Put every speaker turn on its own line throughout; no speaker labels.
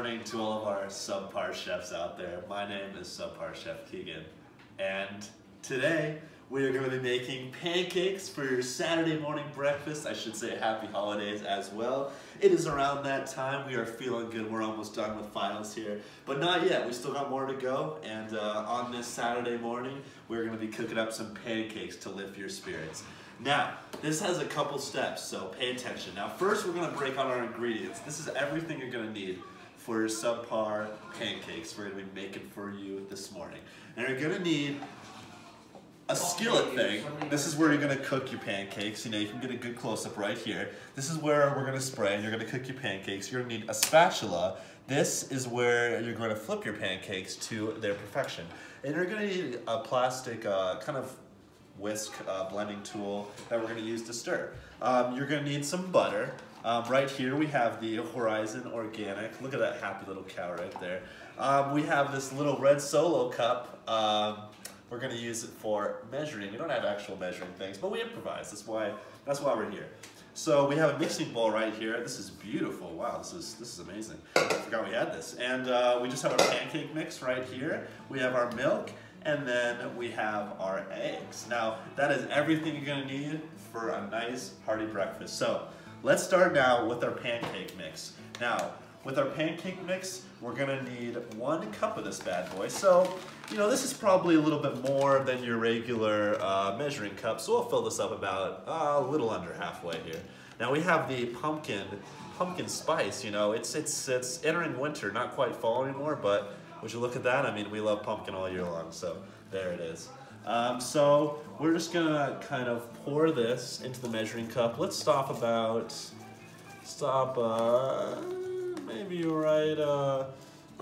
morning to all of our Subpar chefs out there. My name is Subpar Chef Keegan, and today we are going to be making pancakes for your Saturday morning breakfast. I should say happy holidays as well. It is around that time. We are feeling good. We're almost done with finals here, but not yet. We still got more to go, and on this Saturday morning, we're going to be cooking up some pancakes to lift your spirits. Now, this has a couple steps, so pay attention. Now, first we're going to break out our ingredients. This is everything you're going to need for your Subpar pancakes we're going to be making for you this morning. Now, you're going to need a skillet thing. This is where you're going to cook your pancakes. You know, you can get a good close-up right here. This is where we're going to spray and you're going to cook your pancakes. You're going to need a spatula. This is where you're going to flip your pancakes to their perfection. And you're going to need a plastic kind of whisk blending tool that we're going to use to stir. You're going to need some butter. Right here we have the Horizon Organic. Look at that happy little cow right there. We have this little red Solo cup. We're going to use it for measuring. We don't have actual measuring things, but we improvise. That's why we're here. So we have a mixing bowl right here. This is beautiful. Wow, this is amazing. I forgot we had this. And we just have our pancake mix right here. We have our milk. And then we have our eggs. Now, that is everything you're gonna need for a nice hearty breakfast. So, let's start now with our pancake mix. Now, with our pancake mix, we're gonna need 1 cup of this bad boy. So, you know, this is probably a little bit more than your regular measuring cup, so we'll fill this up about a little under halfway here. Now, we have the pumpkin spice, you know, it's entering winter, not quite fall anymore, but would you look at that? I mean, we love pumpkin all year long, so there it is. So we're just gonna kind of pour this into the measuring cup. Let's stop maybe right,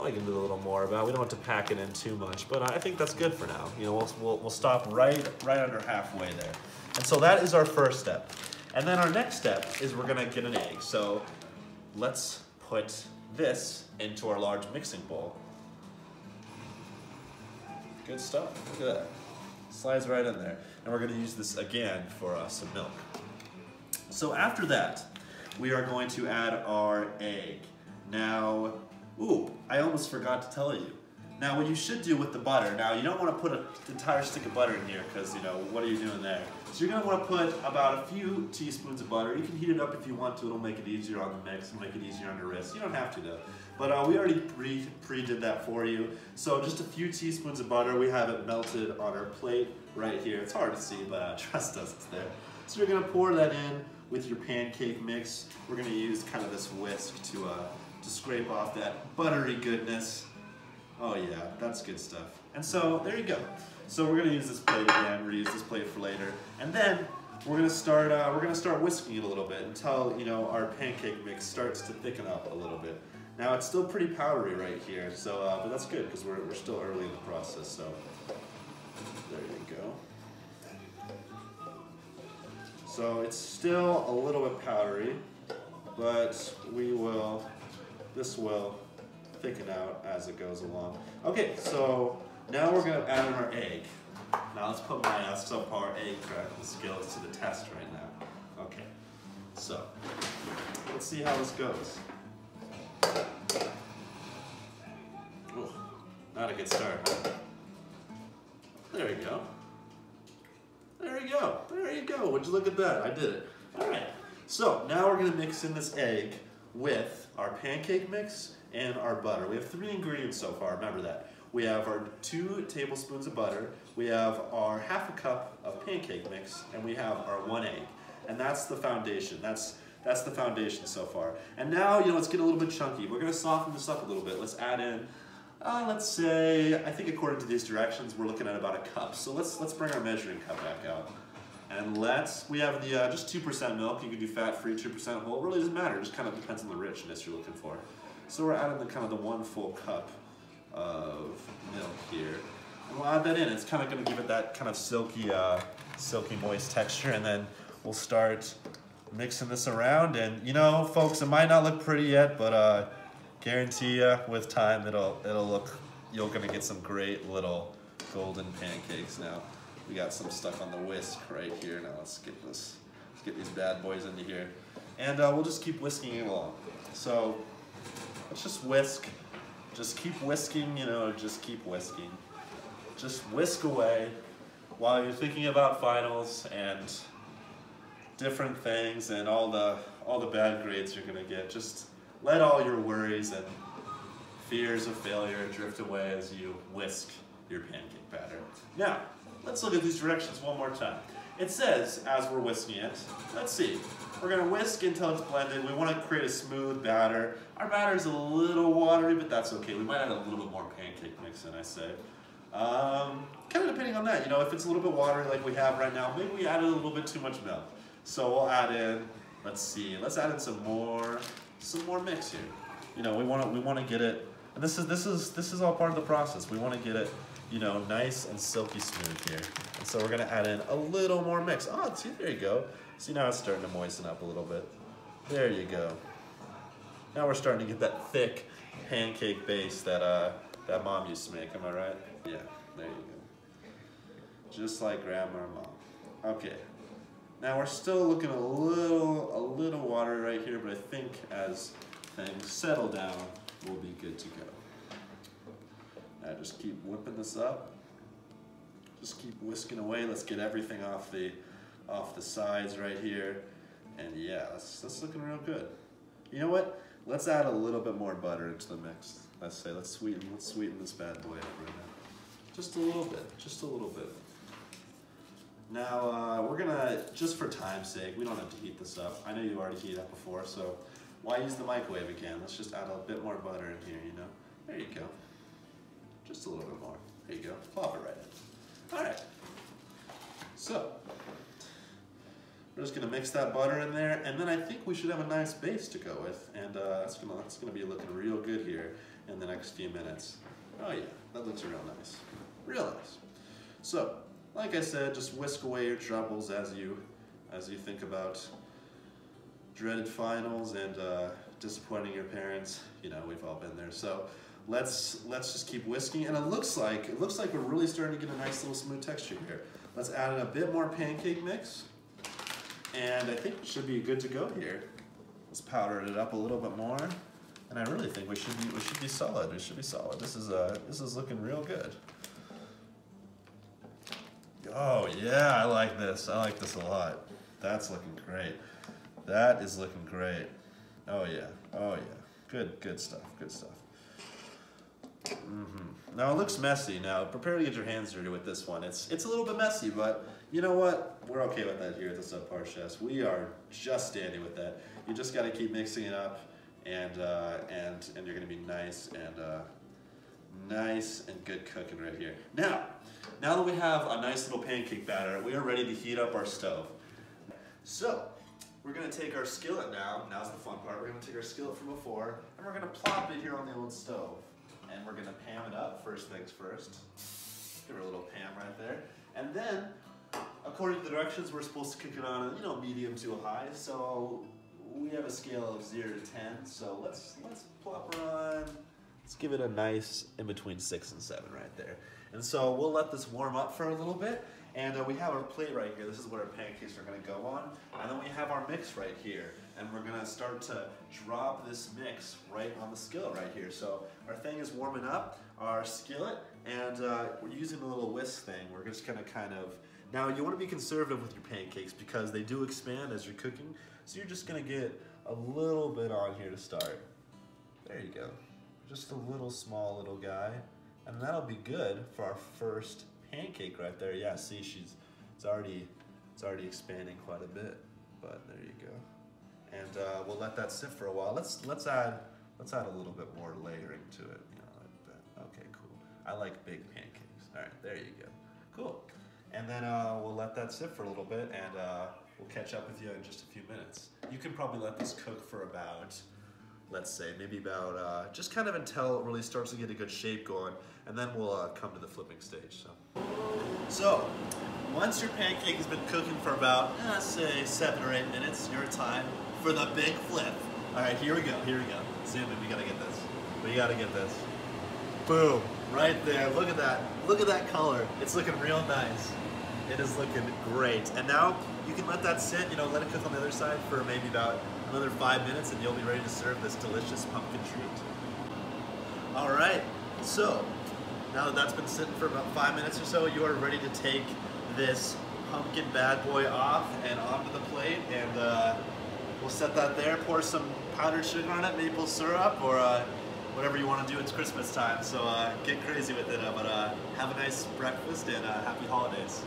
we can do a little more about. We don't have to pack it in too much, but I think that's good for now. You know, we'll stop right under halfway there. And so that is our first step. And then our next step is we're gonna get an egg. So let's put this into our large mixing bowl. Good stuff, look at that. Slides right in there. And we're gonna use this again for some milk. So after that, we are going to add our egg. Now, I almost forgot to tell you. Now what you should do with the butter, now you don't wanna put an entire stick of butter in here because, you know, what are you doing there? So you're gonna wanna put about a few teaspoons of butter. You can heat it up if you want to, it'll make it easier on the mix, it'll make it easier on the wrist. You don't have to though. But we already pre-did that for you. So just a few teaspoons of butter. We have it melted on our plate right here. It's hard to see, but trust us, it's there. So you're gonna pour that in with your pancake mix. We're gonna use kind of this whisk to scrape off that buttery goodness. Oh yeah, that's good stuff. And so there you go. So we're gonna use this plate again. Reuse this plate for later, and then we're gonna start whisking it a little bit until, you know, our pancake mix starts to thicken up a little bit. Now it's still pretty powdery right here, so but that's good because we're still early in the process. So there you go. So it's still a little bit powdery, but this will thicken out as it goes along. Okay, so now we're gonna add in our egg. Now let's put my Subpar egg cracking skills to the test right now. Okay, so let's see how this goes. Ooh, not a good start, huh? There you go. There you go. There you go. Would you look at that? I did it. All right. So now we're gonna mix in this egg with our pancake mix and our butter. We have 3 ingredients so far, remember that. We have our 2 tablespoons of butter, we have our ½ cup of pancake mix, and we have our 1 egg. And that's the foundation. That's the foundation so far. And now, you know, it's getting a little bit chunky. We're gonna soften this up a little bit. Let's add in, let's say, I think according to these directions, we're looking at about a cup. So let's bring our measuring cup back out. And we have the just 2% milk. You can do fat-free, 2% whole. It really doesn't matter. It just kind of depends on the richness you're looking for. So we're adding the 1 full cup of milk here. And we'll add that in. It's kind of going to give it that kind of silky moist texture. And then we'll start mixing this around. And you know, folks, it might not look pretty yet, but guarantee you, with time, it'll look. You're going to get some great little golden pancakes now. We got some stuff on the whisk right here. Now let's get these bad boys into here. And we'll just keep whisking it along. So let's just whisk. Just keep whisking, you know, just keep whisking. Just whisk away while you're thinking about finals and different things and all the bad grades you're gonna get. Just let all your worries and fears of failure drift away as you whisk your pancake batter. Now, let's look at these directions one more time. It says, as we're whisking it, let's see, we're gonna whisk until it's blended. We wanna create a smooth batter. Our batter's a little watery, but that's okay. We might add a little bit more pancake mix in, I say. Kind of depending on that, you know, if it's a little bit watery like we have right now, maybe we added a little bit too much milk. So we'll add in, let's see, let's add in some more mix here. You know, we want to get it, and this is all part of the process. We want to get it, you know, nice and silky smooth here. And so we're gonna add in a little more mix. Oh, see, there you go. See, now it's starting to moisten up a little bit. There you go. Now we're starting to get that thick pancake base that Mom used to make. Am I right? Yeah, there you go. Just like Grandma or Mom. Okay. Now we're still looking a little watery right here, but I think as things settle down, we'll be good to go. Now just keep whipping this up. Just keep whisking away. Let's get everything off the sides right here. And yeah, that's looking real good. You know what? Let's add a little bit more butter into the mix. Let's sweeten this bad boy up right now. Just a little bit. Now, we're gonna, just for time's sake, we don't have to heat this up. I know you already heated up before, so why use the microwave again? Let's just add a bit more butter in here, you know? There you go. Just a little bit more. There you go. Plop it right in. All right. So, we're just gonna mix that butter in there, and then I think we should have a nice base to go with, and that's gonna be looking real good here in the next few minutes. Oh yeah, that looks real nice. Real nice. So, like I said, just whisk away your troubles as you think about dreaded finals and disappointing your parents. You know, we've all been there. So let's just keep whisking, and it looks like we're really starting to get a nice little smooth texture here. Let's add in a bit more pancake mix, and I think we should be good to go here. Let's powder it up a little bit more, and I really think we should be solid. We should be solid. This is looking real good. Oh yeah, I like this. I like this a lot. That's looking great. That is looking great. Oh yeah. Oh yeah. Good stuff. Good stuff. Now it looks messy. Now prepare to get your hands dirty with this one. It's a little bit messy, but you know what? We're okay with that here at the Subpar Chefs. We are just dandy with that. You just got to keep mixing it up, and you're gonna be nice and good cooking right here. Now that we have a nice little pancake batter, we are ready to heat up our stove. So, we're gonna take our skillet now. Now's the fun part. We're gonna take our skillet from before, and we're gonna plop it here on the old stove. And we're gonna Pam it up, first things first. Give her a little Pam right there. And then, according to the directions, we're supposed to cook it on, you know, medium to high. So, we have a scale of 0 to 10. So let's plop her on. Let's give it a nice in between 6 and 7 right there. And so we'll let this warm up for a little bit. And we have our plate right here. This is what our pancakes are gonna go on. And then we have our mix right here. And we're gonna start to drop this mix right on the skillet right here. So our thing is warming up, our skillet, and we're using a little whisk thing. We're just gonna kind of, now you wanna be conservative with your pancakes because they do expand as you're cooking. So you're just gonna get a little bit on here to start. There you go. Just a little small little guy. And that'll be good for our first pancake right there. Yeah, see, it's already expanding quite a bit. But there you go. And we'll let that sit for a while. Let's add a little bit more layering to it. You know, like that. Okay, cool. I like big pancakes. All right, there you go. Cool. And then we'll let that sit for a little bit, and we'll catch up with you in just a few minutes. You can probably let this cook for about, let's say, maybe about, just kind of until it really starts to get a good shape going, and then we'll come to the flipping stage. So, once your pancake has been cooking for about, say, 7 or 8 minutes, your time for the big flip. All right, here we go. Zoom in, we gotta get this. Boom, right there, look at that color. It's looking real nice. It is looking great. And now you can let that sit, you know, let it cook on the other side for maybe about Another 5 minutes and you'll be ready to serve this delicious pumpkin treat. All right, so now that that's been sitting for about 5 minutes or so, you are ready to take this pumpkin bad boy off and onto the plate, and we'll set that there, pour some powdered sugar on it, maple syrup, or whatever you want to do. It's Christmas time, so get crazy with it, but have a nice breakfast and happy holidays.